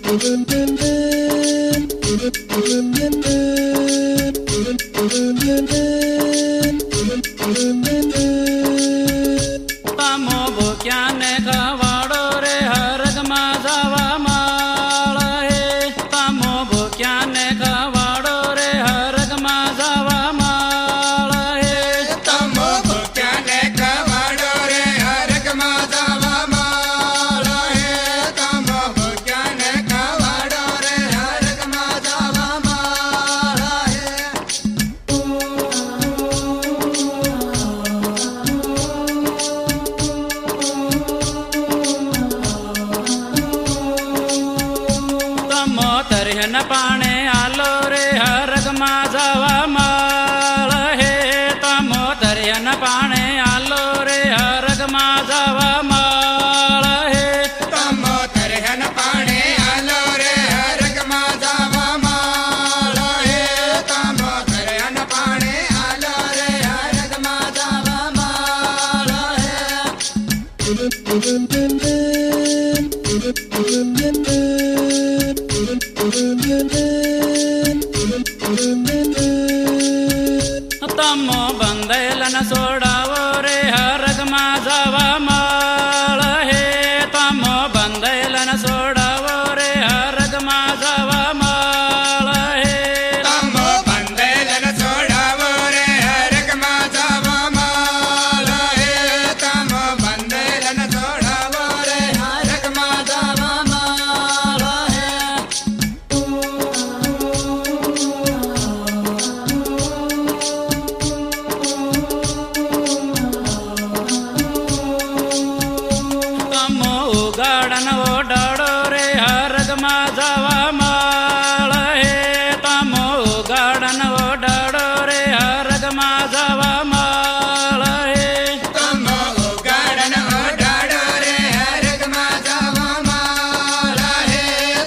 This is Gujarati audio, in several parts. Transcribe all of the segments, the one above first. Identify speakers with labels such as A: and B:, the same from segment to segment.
A: તમો ભૂખ્યાને ખવાડો રે હરગમાં જવા માળ હે તમો ભૂખ્યાને ખવાડો રે હરગમાં જવા માળ હે
B: તમો ભૂખ્યાને ખવાડો રે હરગમાં જવા માળ હે તમો ભૂખ્યાને ખવાડો રે હરગમાં જવા માળ હે તમો
A: તરહન પાણે આલો રે હરગમાં જવા માળ હે તમો તરહન પાણે આલો રે હરગમાં જવા માળ હે
B: તમો તરહન પાણે આલો રે હરગમાં જવા માળ હે તમો તરહન પાણે આલો રે હરગમાં જવા માળ હે
A: તમો બંધેલન સોડાવો રે હરગમાં જવા માળ હે તમો બંધેલન સોડાવો રે હરગમાં જવા માળ હે
B: તમો બંધેલન છોડાવો રે હરગમાં જવા માળ હે તમો બંધેલન છોડાવો રે હરગમાં જવા માળ હે
A: તમો ઉગાડન ઓડાડો રે હરગમાં જવા માળ હે તમો ઉગાડન ઓડાડો રે હરગમાં જવા માળ હે
B: તમો ઉગાડન ઓડાડો રે હરગમાં જવા માળ હે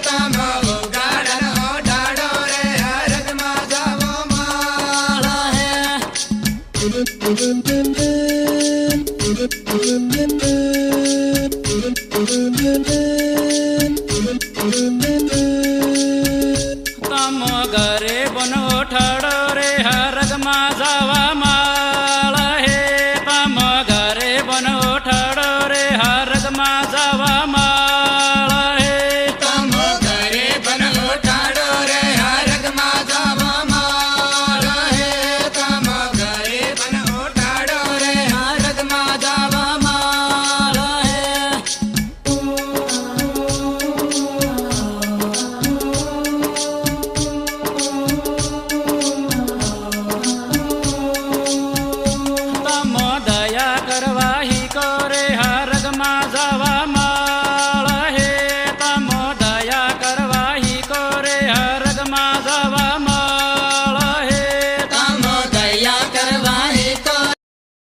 B: તમો ઉગાડન ઓડાડો રે હરગમાં જવા માળ હે
C: Thank you.